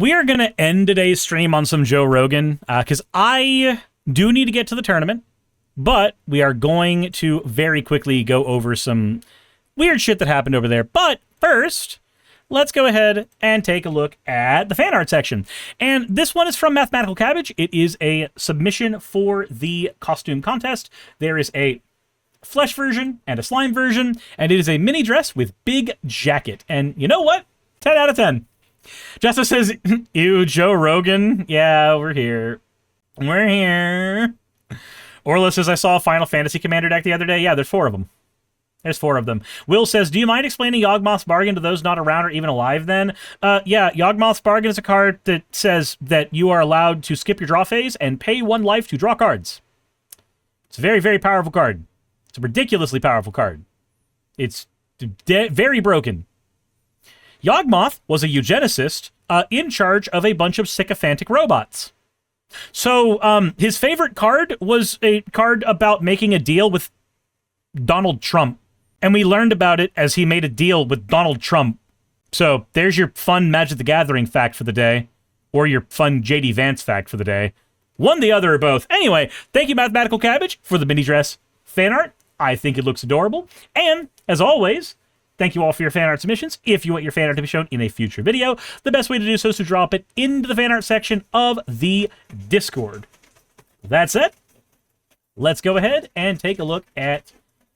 we are going to end today's stream on some Joe Rogan, because I do need to get to the tournament, but we are going to very quickly go over some weird shit that happened over there. But first, let's go ahead and take a look at the fan art section. And this one is from Mathematical Cabbage. It is a submission for the costume contest. There is a flesh version and a slime version, and it is a mini dress with big jacket. And you know what? 10 out of 10. Jessa says, ew, Joe Rogan. Yeah, we're here. We're here. Orla says, I saw a Final Fantasy Commander deck the other day. Yeah, there's 4 of them. There's 4 of them. Will says, do you mind explaining Yawgmoth's Bargain to those not around or even alive then? Yeah, Yawgmoth's Bargain is a card that says that you are allowed to skip your draw phase and pay 1 life to draw cards. It's a very, very powerful card. It's a ridiculously powerful card. It's very broken. Yawgmoth was a eugenicist in charge of a bunch of sycophantic robots. So his favorite card was a card about making a deal with Donald Trump. And we learned about it as he made a deal with Donald Trump. So there's your fun Magic the Gathering fact for the day. Or your fun JD Vance fact for the day. One, the other, or both. Anyway, thank you, Mathematical Cabbage, for the mini dress fan art. I think it looks adorable. And, as always, thank you all for your fan art submissions. If you want your fan art to be shown in a future video, the best way to do so is to drop it into the fan art section of the Discord. That's it. Let's go ahead and take a look at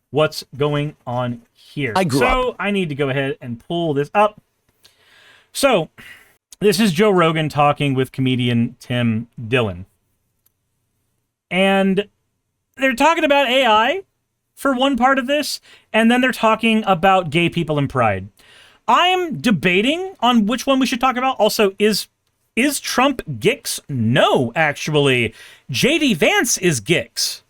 what's going on here. I need to go ahead and pull this up. So, this is Joe Rogan talking with comedian Tim Dillon. And they're talking about AI for one part of this, and then they're talking about gay people and pride. I'm debating on which one we should talk about. Also, is Trump Gix? No, actually. JD Vance is Gix.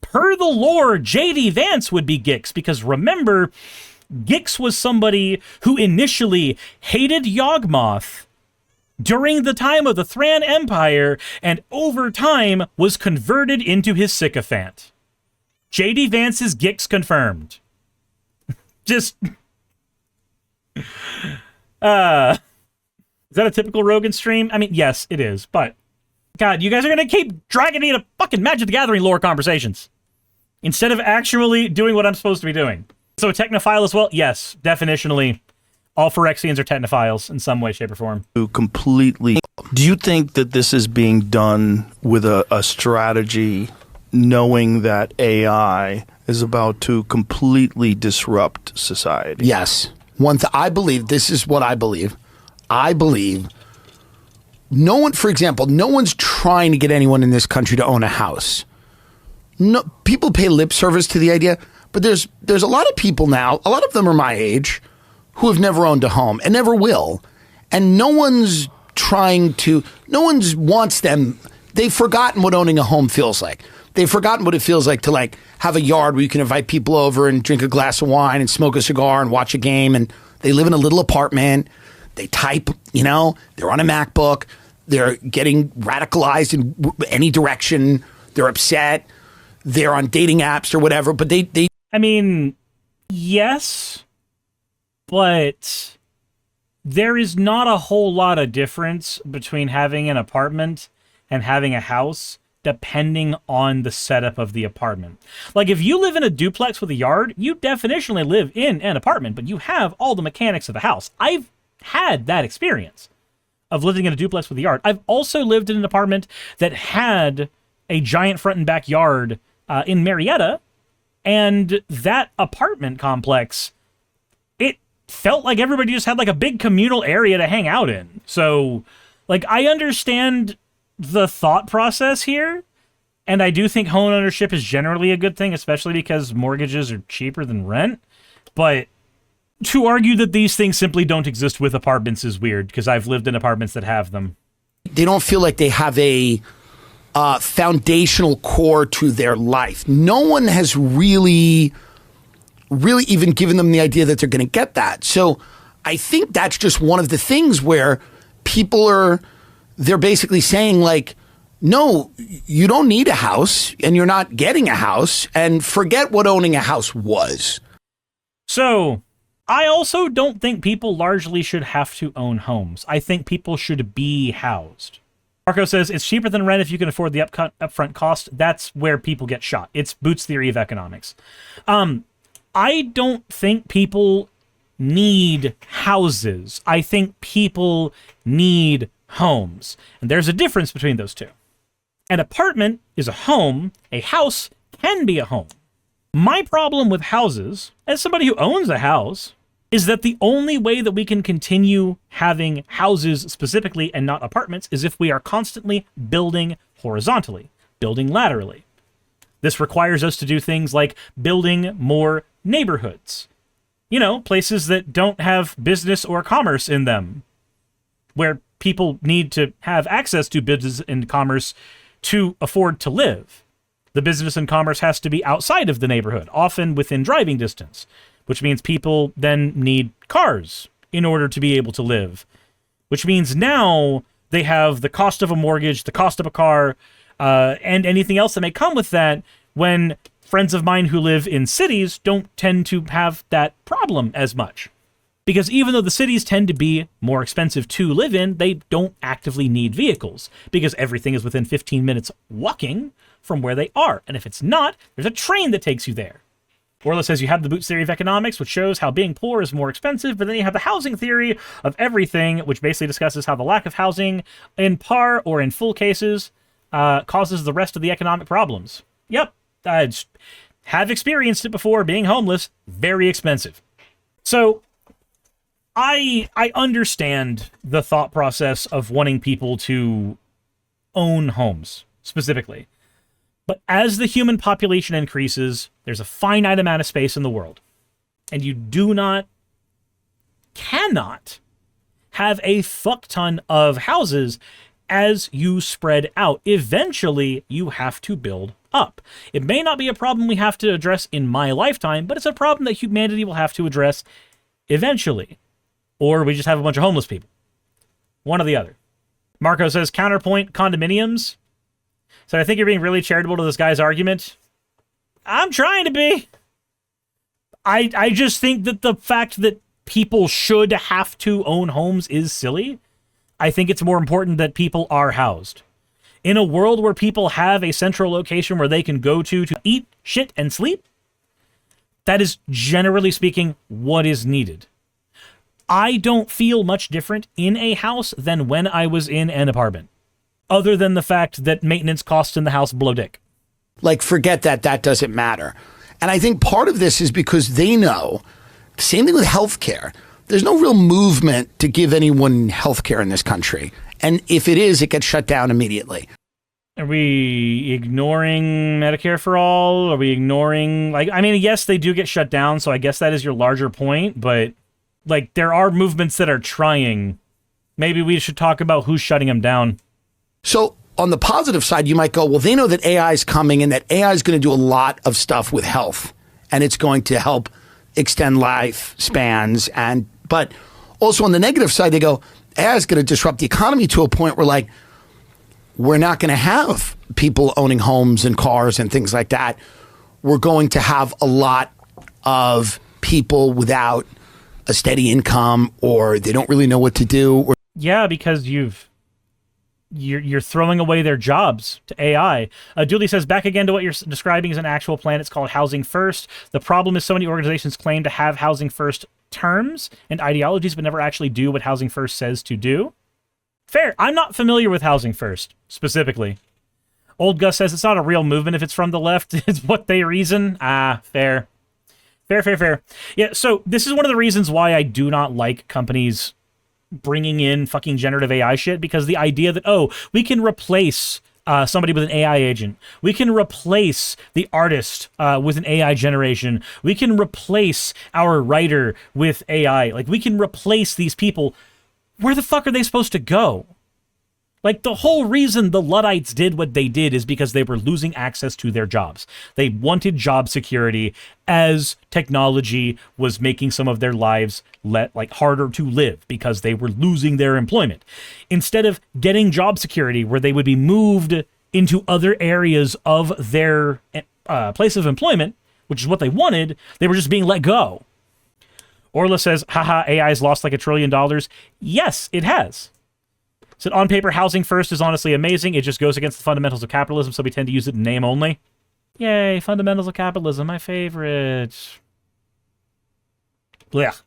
Per the lore, JD Vance would be Gix, because remember, Gix was somebody who initially hated Yawgmoth during the time of the Thran Empire, and over time was converted into his sycophant. JD Vance is Gix confirmed. Just... is that a typical Rogan stream? I mean, yes, it is, but... God, you guys are gonna keep dragging me into fucking Magic the Gathering lore conversations instead of actually doing what I'm supposed to be doing. So a technophile as well? Yes, definitionally. All Phyrexians are technophiles in some way, shape, or form. Completely. Do you think that this is being done with a strategy, knowing that AI is about to completely disrupt society? Yes. I believe, this is what I believe. I believe no one, for example, no one's trying to get anyone in this country to own a house. No, people pay lip service to the idea, but there's a lot of people now, a lot of them are my age, who have never owned a home and never will. And no one's wants them. They've forgotten what owning a home feels like. They've forgotten what it feels like to have a yard where you can invite people over and drink a glass of wine and smoke a cigar and watch a game. And they live in a little apartment. They type, they're on a MacBook. They're getting radicalized in any direction. They're upset. They're on dating apps or whatever. But they I mean, yes, but there is not a whole lot of difference between having an apartment and having a house, depending on the setup of the apartment. Like, if you live in a duplex with a yard, you definitionally live in an apartment, but you have all the mechanics of a house. I've had that experience of living in a duplex with a yard. I've also lived in an apartment that had a giant front and backyard in Marietta, and that apartment complex, it felt like everybody just had a big communal area to hang out in. So, I understand the thought process here, and I do think home ownership is generally a good thing, especially because mortgages are cheaper than rent. But to argue that these things simply don't exist with apartments is weird, because I've lived in apartments that have them. They don't feel like they have a foundational core to their life. No one has really even given them the idea that they're going to get that. So I think that's just one of the things where people they're basically saying no, you don't need a house and you're not getting a house, and forget what owning a house was. So I also don't think people largely should have to own homes. I think people should be housed. Marco says, it's cheaper than rent if you can afford the upfront cost. That's where people get shot. It's Boots' theory of economics. I don't think people need houses. I think people need homes. And there's a difference between those two. An apartment is a home. A house can be a home. My problem with houses, as somebody who owns a house, is that the only way that we can continue having houses specifically and not apartments is if we are constantly building horizontally, building laterally. This requires us to do things like building more neighborhoods. You know, places that don't have business or commerce in them, where people need to have access to business and commerce to afford to live. The business and commerce has to be outside of the neighborhood, often within driving distance, which means people then need cars in order to be able to live, which means now they have the cost of a mortgage, the cost of a car, and anything else that may come with that, when friends of mine who live in cities don't tend to have that problem as much. Because even though the cities tend to be more expensive to live in, they don't actively need vehicles, because everything is within 15 minutes walking from where they are. And if it's not, there's a train that takes you there. Orla says you have the Boots theory of economics, which shows how being poor is more expensive, but then you have the housing theory of everything, which basically discusses how the lack of housing, in par or in full cases, causes the rest of the economic problems. Yep, I have experienced it before. Being homeless, very expensive. So I understand the thought process of wanting people to own homes, specifically. But as the human population increases, there's a finite amount of space in the world. And you cannot have a fuck ton of houses as you spread out. Eventually, you have to build up. It may not be a problem we have to address in my lifetime, but it's a problem that humanity will have to address eventually. Or we just have a bunch of homeless people. One or the other. Marco says, counterpoint, condominiums. So I think you're being really charitable to this guy's argument. I'm trying to be. I just think that the fact that people should have to own homes is silly. I think it's more important that people are housed. In a world where people have a central location where they can go to eat, shit, and sleep, that is, generally speaking, what is needed. I don't feel much different in a house than when I was in an apartment, other than the fact that maintenance costs in the house blow dick. Like, forget that. That doesn't matter. And I think part of this is because they know, same thing with healthcare. There's no real movement to give anyone healthcare in this country. And if it is, it gets shut down immediately. Are we ignoring Medicare for all? Are we ignoring, yes, they do get shut down, so I guess that is your larger point, but, there are movements that are trying. Maybe we should talk about who's shutting them down. So on the positive side, you might go, well, they know that AI is coming and that AI is going to do a lot of stuff with health, and it's going to help extend lifespans. But also on the negative side, they go, AI is going to disrupt the economy to a point where, we're not going to have people owning homes and cars and things like that. We're going to have a lot of people without a steady income, or they don't really know what to do. Yeah, because you're throwing away their jobs to AI. Dooley says, back again to what you're describing as an actual plan. It's called Housing First. The problem is so many organizations claim to have Housing First terms and ideologies, but never actually do what Housing First says to do. Fair. I'm not familiar with Housing First, specifically. Old Gus says it's not a real movement if it's from the left. It's what they reason. Fair. Fair. Yeah, so this is one of the reasons why I do not like companies bringing in fucking generative AI shit, because the idea that, we can replace somebody with an AI agent. We can replace the artist with an AI generation. We can replace our writer with AI. We can replace these people. Where the fuck are they supposed to go? The whole reason the Luddites did what they did is because they were losing access to their jobs. They wanted job security as technology was making some of their lives harder to live because they were losing their employment. Instead of getting job security where they would be moved into other areas of their place of employment, which is what they wanted, they were just being let go. Orla says, haha, AI's lost like $1 trillion. Yes, it has. Said, on paper, housing first is honestly amazing. It just goes against the fundamentals of capitalism, so we tend to use it in name only. Yay, fundamentals of capitalism, my favorite. Blech.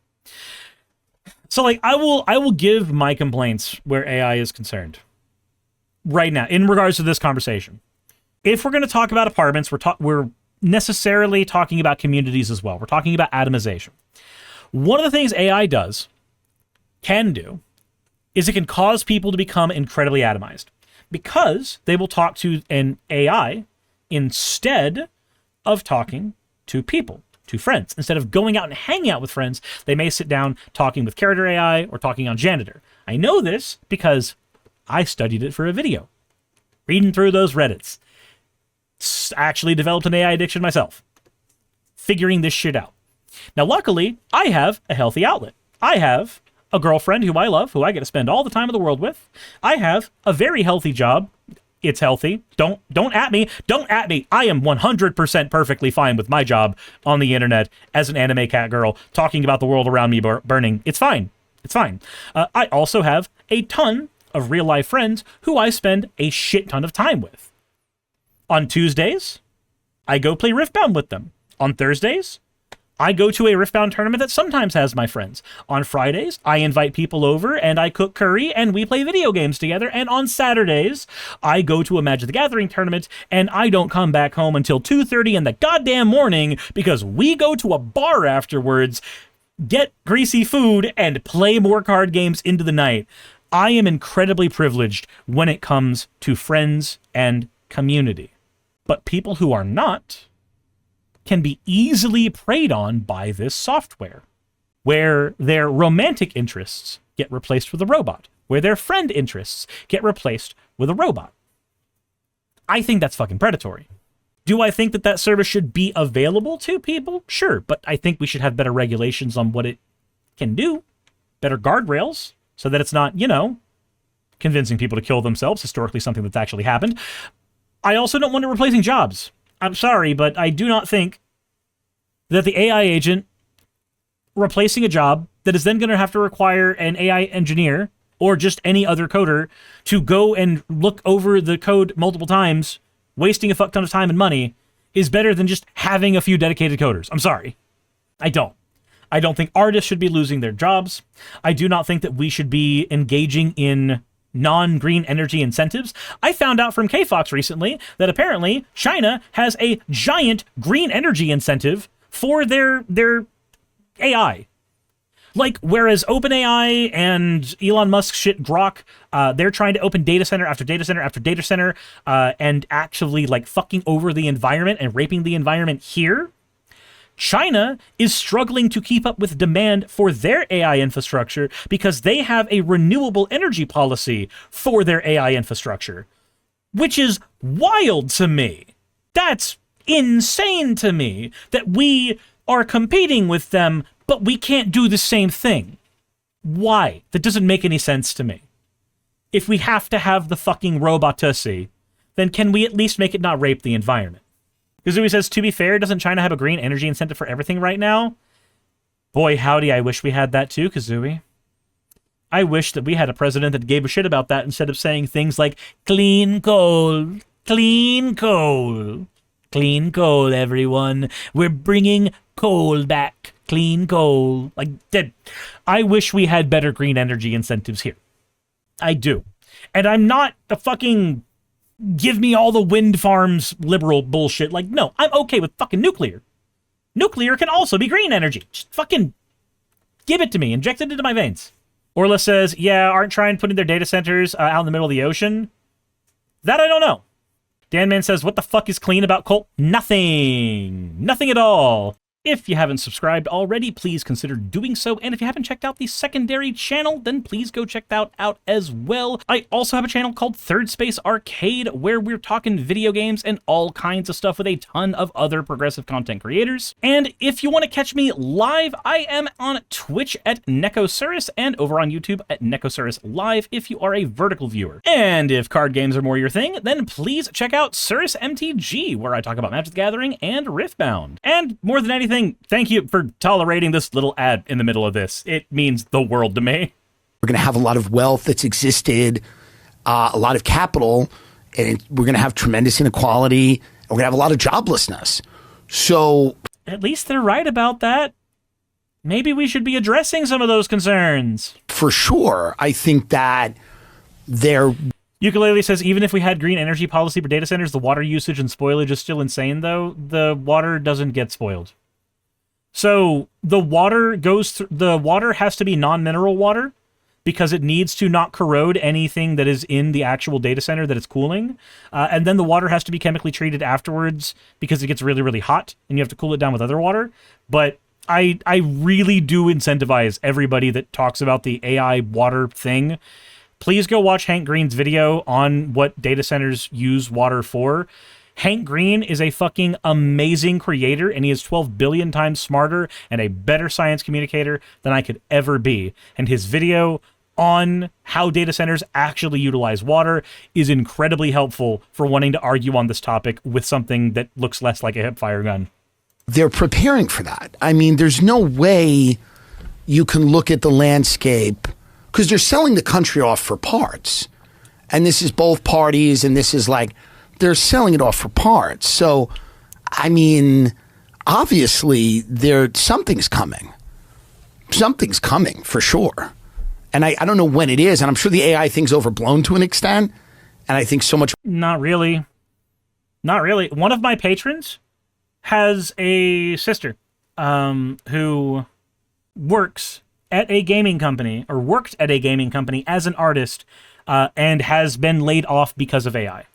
So, like, I will give my complaints where AI is concerned. Right now, in regards to this conversation. If we're going to talk about apartments, we're necessarily talking about communities as well. We're talking about atomization. One of the things AI can do, is it can cause people to become incredibly atomized. Because they will talk to an AI instead of talking to people, to friends. Instead of going out and hanging out with friends, they may sit down talking with character AI or talking on Janitor. I know this because I studied it for a video. Reading through those Reddits. Actually developed an AI addiction myself. Figuring this shit out. Now, luckily, I have a healthy outlet. I have a girlfriend who I love, who I get to spend all the time in the world with. I have a very healthy job. It's healthy. Don't at me. Don't at me. I am 100% perfectly fine with my job on the internet as an anime cat girl talking about the world around me burning. It's fine. It's fine. I also have a ton of real life friends who I spend a shit ton of time with. On Tuesdays, I go play Riftbound with them. On Thursdays, I go to a Riftbound tournament that sometimes has my friends. On Fridays, I invite people over and I cook curry and we play video games together. And on Saturdays, I go to a Magic the Gathering tournament and I don't come back home until 2:30 in the goddamn morning because we go to a bar afterwards, get greasy food, and play more card games into the night. I am incredibly privileged when it comes to friends and community. But people who are not can be easily preyed on by this software, where their romantic interests get replaced with a robot, where their friend interests get replaced with a robot. I think that's fucking predatory. Do I think that that service should be available to people? Sure, but I think we should have better regulations on what it can do, better guardrails, so that it's not, convincing people to kill themselves, historically something that's actually happened. I also don't want it replacing jobs. I'm sorry, but I do not think that the AI agent replacing a job that is then going to have to require an AI engineer or just any other coder to go and look over the code multiple times, wasting a fuck ton of time and money, is better than just having a few dedicated coders. I'm sorry. I don't think artists should be losing their jobs. I do not think that we should be engaging in non-green energy incentives. I found out from KFox recently that apparently China has a giant green energy incentive for their AI. Like, whereas OpenAI and Elon Musk's shit Grok, they're trying to open data center after data center after data center, and actually like fucking over the environment and raping the environment here, China is struggling to keep up with demand for their AI infrastructure because they have a renewable energy policy for their AI infrastructure, which is wild to me. That's insane to me that we are competing with them, but we can't do the same thing. Why? That doesn't make any sense to me. If we have to have the fucking robotussy, then can we at least make it not rape the environment? Kazooie says, to be fair, doesn't China have a green energy incentive for everything right now? Boy, howdy, I wish we had that too, Kazooie. I wish that we had a president that gave a shit about that instead of saying things like, clean coal, clean coal, clean coal, everyone. We're bringing coal back, clean coal. Like, I wish we had better green energy incentives here. I do. And I'm not a fucking give me all the wind farms liberal bullshit. Like, no, I'm okay with fucking nuclear. Nuclear can also be green energy. Just fucking give it to me. Inject it into my veins. Orla says, yeah, aren't trying putting their data centers out in the middle of the ocean? That I don't know. Danman says, what the fuck is clean about coal? Nothing. Nothing at all. If you haven't subscribed already, please consider doing so. And if you haven't checked out the secondary channel, then please go check that out as well. I also have a channel called Third Space Arcade, where we're talking video games and all kinds of stuff with a ton of other progressive content creators. And if you want to catch me live, I am on Twitch at Suris and over on YouTube at Suris Live if you are a vertical viewer. And if card games are more your thing, then please check out Suris MTG, where I talk about Magic the Gathering and Riftbound. And more than anything thing. Thank you for tolerating this little ad in the middle of this. It means the world to me. We're going to have a lot of wealth that's existed, a lot of capital, and we're going to have tremendous inequality. And we're going to have a lot of joblessness. So at least they're right about that. Maybe we should be addressing some of those concerns. For sure, I think that they're... Ukulele says, even if we had green energy policy for data centers, the water usage and spoilage is still insane, though. The water doesn't get spoiled. So the water the water has to be non-mineral water because it needs to not corrode anything that is in the actual data center that it's cooling. And then the water has to be chemically treated afterwards because it gets really, really hot and you have to cool it down with other water. But I really do incentivize everybody that talks about the AI water thing. Please go watch Hank Green's video on what data centers use water for. Hank Green is a fucking amazing creator, and he is 12 billion times smarter and a better science communicator than I could ever be. And his video on how data centers actually utilize water is incredibly helpful for wanting to argue on this topic with something that looks less like a hip fire gun. They're preparing for that. I mean, there's no way you can look at the landscape because they're selling the country off for parts. And this is both parties, and this is like, they're selling it off for parts. So, I mean, obviously, something's coming. Something's coming, for sure. And I don't know when it is, and I'm sure the AI thing's overblown to an extent, and I think so much... Not really. Not really. One of my patrons has a sister who works at a gaming company, or worked at a gaming company as an artist, and has been laid off because of AI.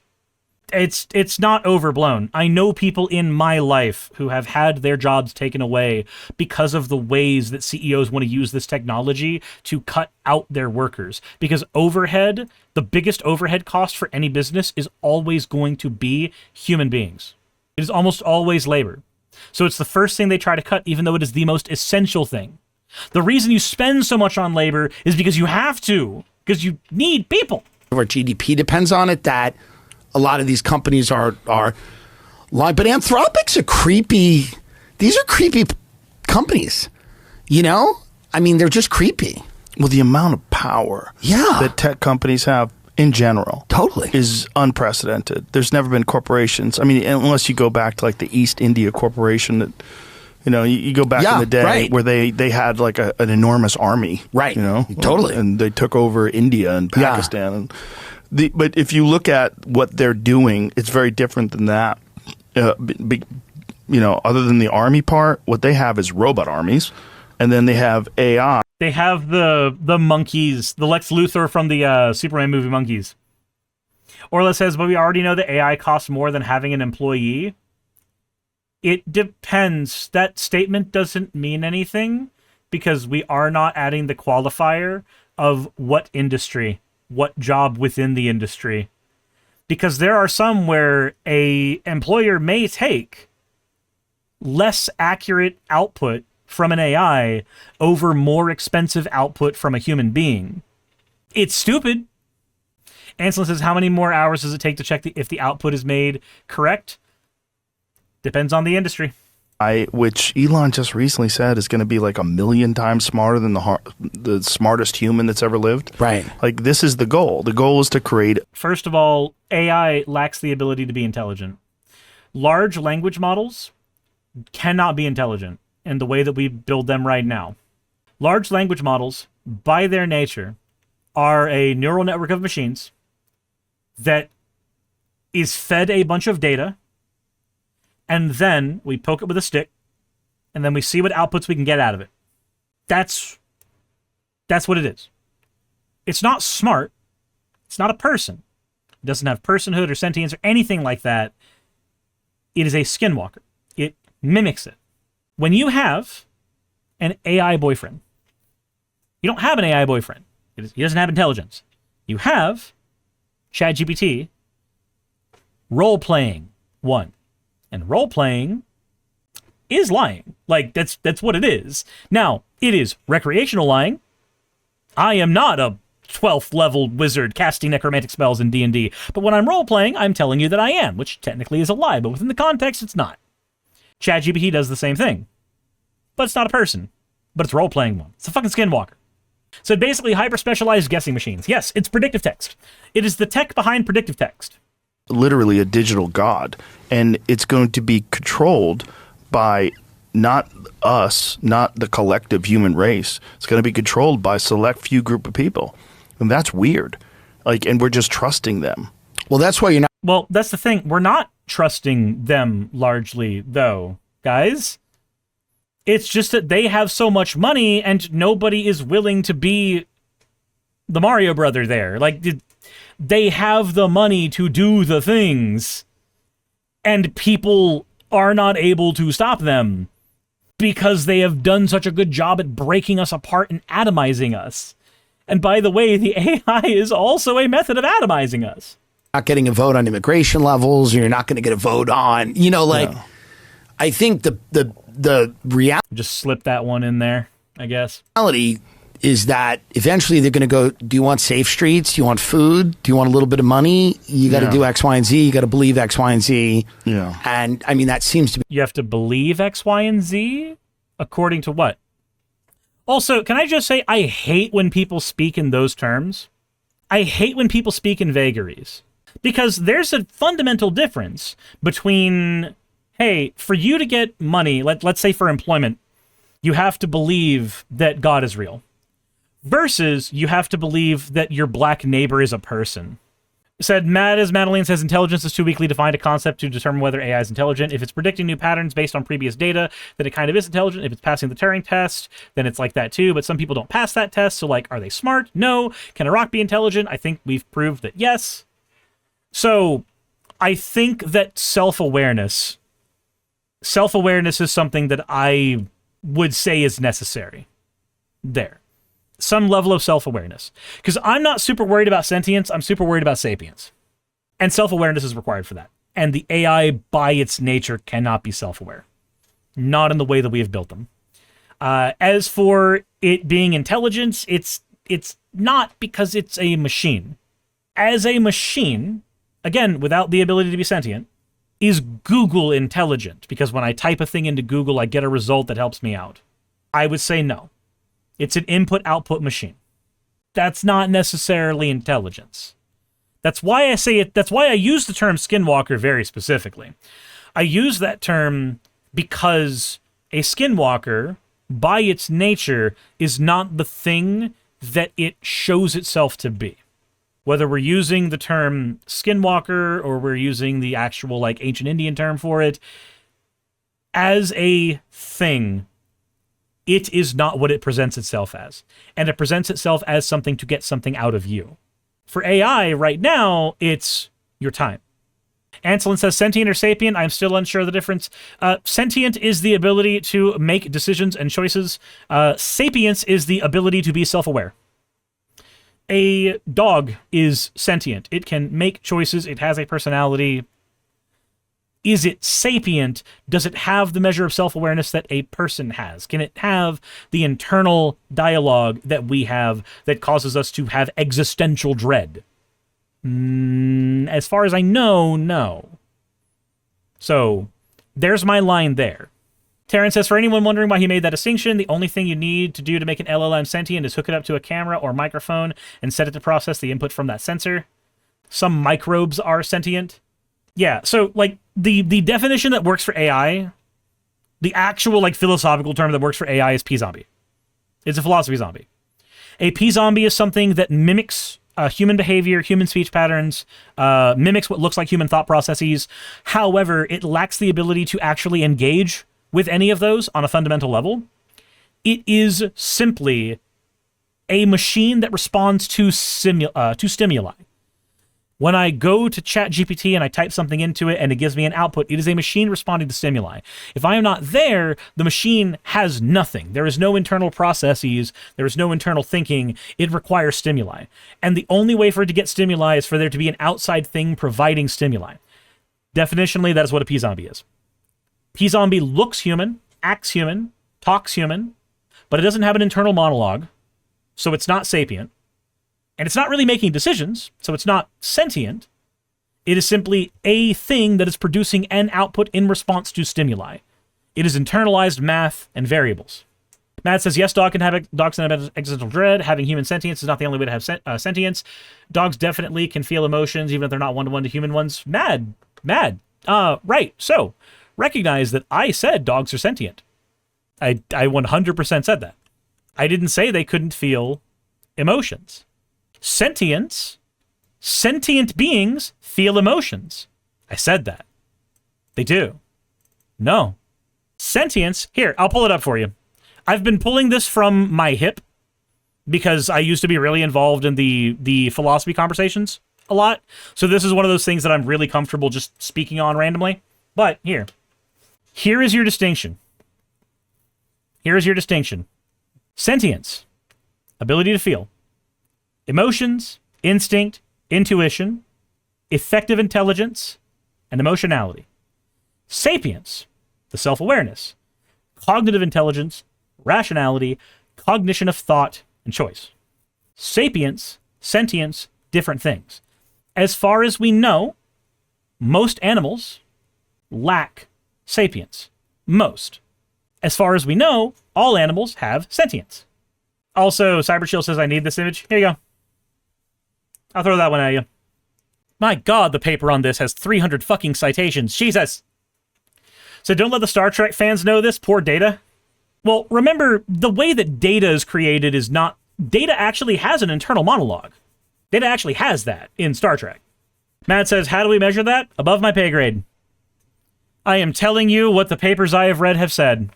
It's not overblown. I know people in my life who have had their jobs taken away because of the ways that CEOs want to use this technology to cut out their workers. Because overhead, the biggest overhead cost for any business is always going to be human beings. It is almost always labor. So it's the first thing they try to cut, even though it is the most essential thing. The reason you spend so much on labor is because you have to, because you need people. Our GDP depends on it, that a lot of these companies are lying. But Anthropic's these are creepy companies, you know? I mean, they're just creepy. Well, the amount of power that tech companies have in general is unprecedented. There's never been corporations. I mean, unless you go back to like the East India Corporation that, you know, you go back in the day where they had like an enormous army. Right. You know? Totally. And they took over India and Pakistan. And but if you look at what they're doing, it's very different than that. You know, other than the army part, what they have is robot armies. And then they have AI. They have the monkeys, the Lex Luthor from the Superman movie Monkeys. Orla says, but we already know that AI costs more than having an employee. It depends. That statement doesn't mean anything because we are not adding the qualifier of what industry, what job within the industry. Because there are some where a employer may take less accurate output from an AI over more expensive output from a human being. It's stupid. Anselin says, how many more hours does it take to check if the output is made correct? Depends on the industry. Which Elon just recently said is going to be like 1 million times smarter than the smartest human that's ever lived. Right. Like, this is the goal. The goal is to create... First of all, AI lacks the ability to be intelligent. Large language models cannot be intelligent in the way that we build them right now. Large language models, by their nature, are a neural network of machines that is fed a bunch of data, and then we poke it with a stick, and then we see what outputs we can get out of it. That's what it is. It's not smart. It's not a person. It doesn't have personhood or sentience or anything like that. It is a skinwalker. It mimics it. When you have an AI boyfriend, you don't have an AI boyfriend. He doesn't have intelligence. You have ChatGPT role-playing one. And role-playing is lying. Like, that's what it is. Now, it is recreational lying. I am not a 12th level wizard casting necromantic spells in D&D. But when I'm role-playing, I'm telling you that I am, which technically is a lie, but within the context, it's not. ChatGPT does the same thing. but it's not a person. But it's role-playing one. It's a fucking skinwalker. So basically, hyper-specialized guessing machines. Yes, it's predictive text. It is the tech behind predictive text. Literally a digital god. And it's going to be controlled by not us, not the collective human race. It's going to be controlled by a select few group of people. And that's weird. Like, and we're just trusting them. Well, that's why you're not. Well, that's the thing. We're not trusting them largely, though, guys. It's just that they have so much money and nobody is willing to be the Mario brother there. Like, they have the money to do the things and people are not able to stop them because they have done such a good job at breaking us apart and atomizing us. And by the way, the AI is also a method of atomizing us. Not getting a vote on immigration levels, or you're not going to get a vote on, I think the reality Just slip that one in there, I guess. is that eventually they're going to go, do you want safe streets? Do you want food? Do you want a little bit of money? You got to do X, Y, and Z. You got to believe X, Y, and Z. Yeah. And I mean, that seems to be. You have to believe X, Y, and Z? According to what? Also, can I just say, I hate when people speak in those terms. I hate when people speak in vagaries. Because there's a fundamental difference between, hey, for you to get money, let's say for employment, you have to believe that God is real. Versus you have to believe that your black neighbor is a person. Said, Madeline says, intelligence is too weakly defined a concept to determine whether AI is intelligent. If it's predicting new patterns based on previous data, then it kind of is intelligent. If it's passing the Turing test, then it's like that too. But some people don't pass that test. So, like, are they smart? No. Can a rock be intelligent? I think we've proved that yes. So, I think that self-awareness is something that I would say is necessary. There. Some level of self-awareness. Because I'm not super worried about sentience, I'm super worried about sapience. And self-awareness is required for that. And the AI, by its nature, cannot be self-aware. Not in the way that we have built them. As for it being intelligence, it's not, because it's a machine. As a machine, again, without the ability to be sentient, is Google intelligent? Because when I type a thing into Google, I get a result that helps me out. I would say no. It's an input-output machine. That's not necessarily intelligence. That's why I say it. That's why I use the term skinwalker very specifically. I use that term because a skinwalker, by its nature, is not the thing that it shows itself to be. Whether we're using the term skinwalker or we're using the actual, like, ancient Indian term for it, as a thing, it is not what it presents itself as. And it presents itself as something to get something out of you. For AI, right now, it's your time. Anselin says, sentient or sapient? I'm still unsure of the difference. Sentient is the ability to make decisions and choices. Sapience is the ability to be self-aware. A dog is sentient. It can make choices. It has a personality. Is it sapient? Does it have the measure of self-awareness that a person has? Can it have the internal dialogue that we have that causes us to have existential dread? As far as I know, no. So, there's my line there. Terrence says, for anyone wondering why he made that distinction, the only thing you need to do to make an LLM sentient is hook it up to a camera or microphone and set it to process the input from that sensor. Some microbes are sentient. Yeah, so, like, the definition that works for AI, the actual, like, philosophical term that works for AI is P-zombie. It's a philosophy zombie. A P-zombie is something that mimics human behavior, human speech patterns, mimics what looks like human thought processes. However, it lacks the ability to actually engage with any of those on a fundamental level. It is simply a machine that responds to stimuli. When I go to ChatGPT and I type something into it and it gives me an output, it is a machine responding to stimuli. If I am not there, the machine has nothing. There is no internal processes. There is no internal thinking. It requires stimuli. And the only way for it to get stimuli is for there to be an outside thing providing stimuli. Definitionally, that is what a P-zombie is. P-zombie looks human, acts human, talks human, but it doesn't have an internal monologue, so it's not sapient. And it's not really making decisions, so it's not sentient. It is simply a thing that is producing an output in response to stimuli. It is internalized math and variables. Matt says, yes, dogs can have existential dread. Having human sentience is not the only way to have sentience. Dogs definitely can feel emotions, even if they're not one-to-one to human ones. Mad. Right. So, recognize that I said dogs are sentient. I 100% said that. I didn't say they couldn't feel emotions. Sentience, sentient beings feel emotions. I said that. They do. No. Sentience, here, I'll pull it up for you. I've been pulling this from my hip because I used to be really involved in the philosophy conversations a lot. So this is one of those things that I'm really comfortable just speaking on randomly. But here is your distinction. Here is your distinction. Sentience, ability to feel. Emotions, instinct, intuition, effective intelligence, and emotionality. Sapience, the self-awareness, cognitive intelligence, rationality, cognition of thought, and choice. Sapience, sentience, different things. As far as we know, most animals lack sapience. Most. As far as we know, all animals have sentience. Also, CyberChill says I need this image. Here you go. I'll throw that one at you. My God, the paper on this has 300 fucking citations. Jesus! So don't let the Star Trek fans know this. Poor Data. Well, remember, the way that Data is created is not... Data actually has an internal monologue. Data actually has that in Star Trek. Matt says, how do we measure that? Above my pay grade. I am telling you what the papers I have read have said.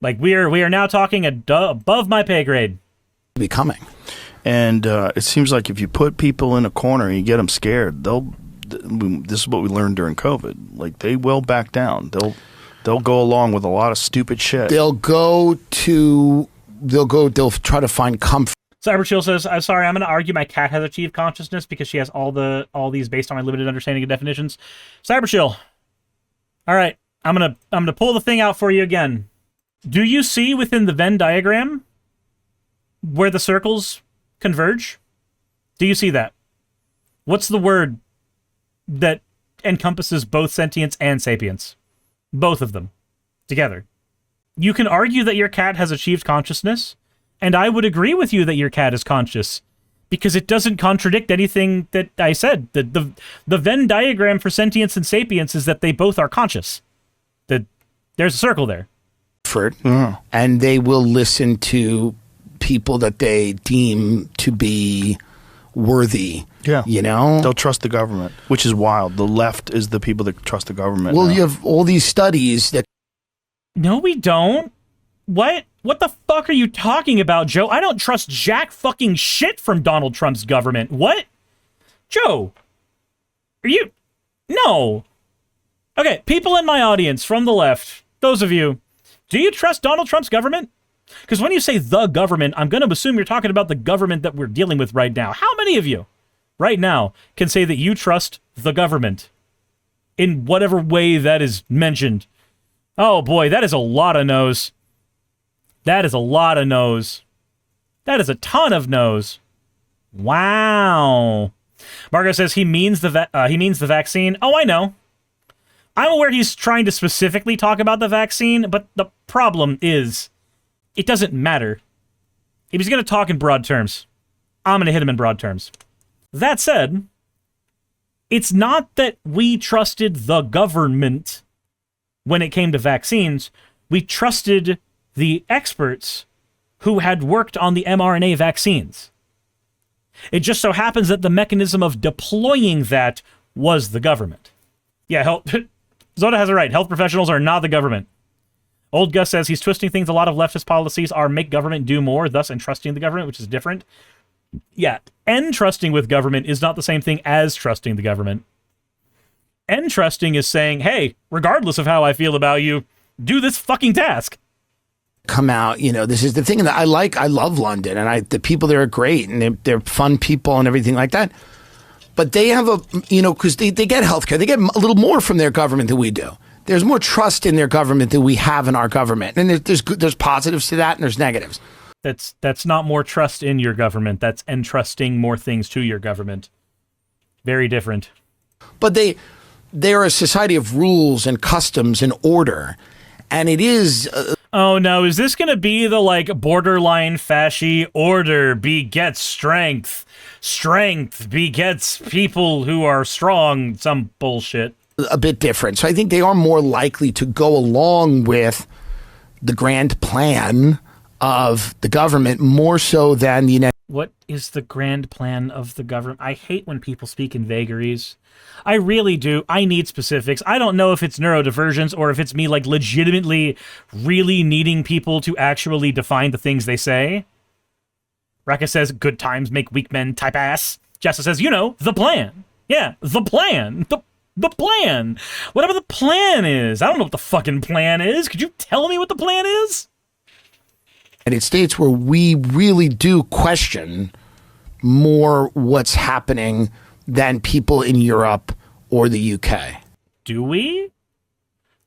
Like, we are now talking above my pay grade. Becoming. And it seems like if you put people in a corner and you get them scared, this is what we learned during COVID. Like, they will back down. They'll go along with a lot of stupid shit. They'll try to find comfort. CyberChill says, I'm sorry, I'm going to argue my cat has achieved consciousness because she has all these based on my limited understanding of definitions. CyberChill. All right, I'm gonna pull the thing out for you again. Do you see within the Venn diagram where the circles converge? Do you see that? What's the word that encompasses both sentience and sapience? Both of them together. You can argue that your cat has achieved consciousness, and I would agree with you that your cat is conscious, because it doesn't contradict anything that I said. The Venn diagram for sentience and sapience is that they both are conscious. There's a circle there. And they will listen to people that they deem to be worthy. Yeah. You know? They'll trust the government, which is wild. The left is the people that trust the government. Well, now. you have all these studies that... No, we don't. What? What the fuck are you talking about, Joe? I don't trust jack fucking shit from Donald Trump's government. What? Joe, are you... No. Okay, people in my audience from the left, those of you, do you trust Donald Trump's government? Because when you say the government, I'm going to assume you're talking about the government that we're dealing with right now. How many of you right now can say that you trust the government in whatever way that is mentioned? Oh boy, that is a lot of no's. That is a lot of no's. That is a ton of no's. Wow. Margo says he means the vaccine. Oh, I know. I'm aware he's trying to specifically talk about the vaccine, but the problem is it doesn't matter. If he's going to talk in broad terms, I'm going to hit him in broad terms. That said, it's not that we trusted the government when it came to vaccines. We trusted the experts who had worked on the mRNA vaccines. It just so happens that the mechanism of deploying that was the government. Yeah, Zoda has it right. Health professionals are not the government. Old Gus says he's twisting things. A lot of leftist policies are make government do more, thus entrusting the government, which is different. Yeah, entrusting with government is not the same thing as trusting the government. Entrusting is saying, hey, regardless of how I feel about you, do this fucking task. Come out, you know, this is the thing that I like. I love London, and the people there are great, and they're fun people and everything like that. But they have because they get healthcare. They get a little more from their government than we do. There's more trust in their government than we have in our government. And there's positives to that and there's negatives. That's not more trust in your government. That's entrusting more things to your government. Very different. But they're a society of rules and customs and order. And it is... Oh no, is this gonna be the like borderline fasci order begets strength? Strength begets people who are strong, some bullshit. a bit different. So I think they are more likely to go along with the grand plan of the government more so than the United What is the grand plan of the government? I hate when people speak in vagaries. I really do. I need specifics. I don't know if it's neurodivergence or if it's me like legitimately really needing people to actually define the things they say. Raka says, good times make weak men type ass. Jessa says, you know, the plan. Yeah, the plan. The plan. Whatever the plan is. I don't know what the fucking plan is. Could you tell me what the plan is? United States, where we really do question more what's happening than people in Europe or the UK. Do we?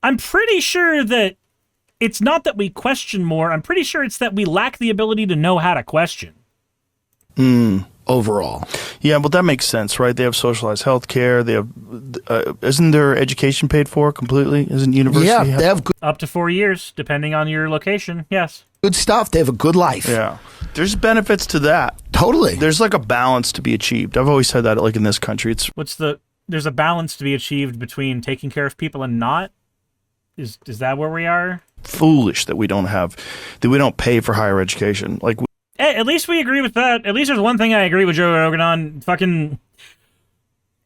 I'm pretty sure that it's not that we question more. I'm pretty sure it's that we lack the ability to know how to question. Overall. Yeah, well, that makes sense, right? They have socialized health care. They have, isn't their education paid for completely? Isn't university? Yeah, they have Up to 4 years, depending on your location. Yes. good stuff. They have a good life. Yeah. There's benefits to that. Totally. There's like a balance to be achieved. I've always said that, like in this country. There's a balance to be achieved between taking care of people and not? Is that where we are? Foolish that we don't pay for higher education. Like, Hey, at least we agree with that. At least there's one thing I agree with Joe Rogan on. Fucking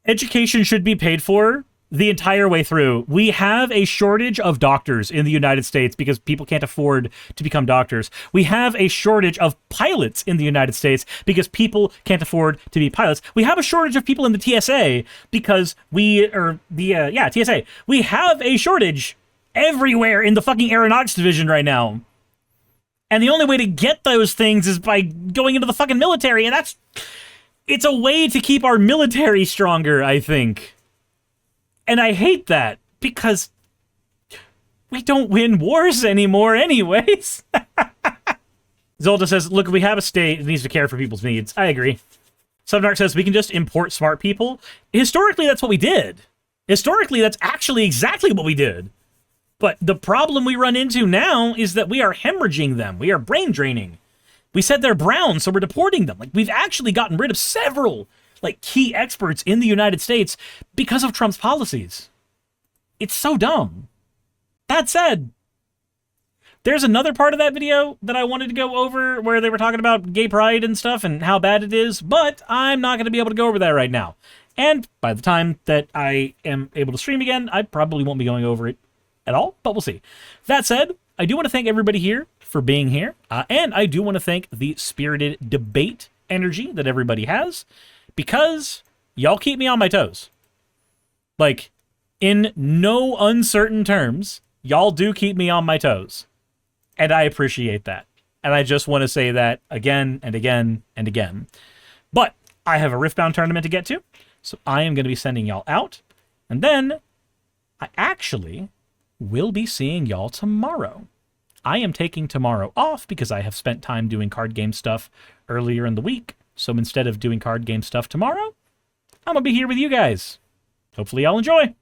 education should be paid for the entire way through. We have a shortage of doctors in the United States because people can't afford to become doctors. We have a shortage of pilots in the United States because people can't afford to be pilots. We have a shortage of people in the TSA because TSA. We have a shortage everywhere in the fucking aeronautics division right now. And the only way to get those things is by going into the fucking military, and it's a way to keep our military stronger, I think. And I hate that, because we don't win wars anymore anyways. Zolta says, look, we have a state that needs to care for people's needs. I agree. Subnark says, we can just import smart people. Historically, that's what we did. Historically, that's actually exactly what we did. But the problem we run into now is that we are hemorrhaging them. We are brain draining. We said they're brown, so we're deporting them. Like, we've actually gotten rid of several, like, key experts in the United States because of Trump's policies. It's so dumb. That said, there's another part of that video that I wanted to go over where they were talking about gay pride and stuff and how bad it is, but I'm not going to be able to go over that right now. And by the time that I am able to stream again, I probably won't be going over it at all, but we'll see. That said, I do want to thank everybody here for being here, and I do want to thank the spirited debate energy that everybody has, because y'all keep me on my toes. Like, in no uncertain terms, y'all do keep me on my toes, and I appreciate that. And I just want to say that again and again and again. But I have a Riftbound tournament to get to, so I am going to be sending y'all out, and then I actually will be seeing y'all tomorrow. I am taking tomorrow off because I have spent time doing card game stuff earlier in the week. So instead of doing card game stuff tomorrow, I'm going to be here with you guys. Hopefully y'all enjoy.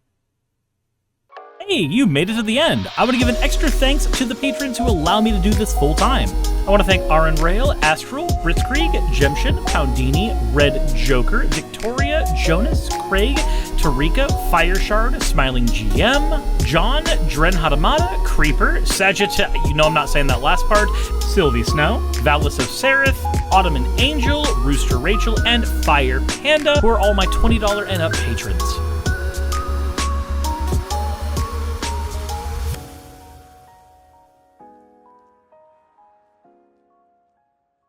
Hey, you made it to the end. I want to give an extra thanks to the patrons who allow me to do this full time. I want to thank Aaron Rail, Astral, Britzkrieg, Jemshin, Poundini, Red Joker, Victoria, Jonas, Craig, Tarika, Fireshard, Smiling GM, John, Dren Hadamada, Creeper, Sagittarius, you know I'm not saying that last part, Sylvie Snow, Valis of Seraph, Ottoman Angel, Rooster Rachel, and Fire Panda, who are all my $20 and up patrons.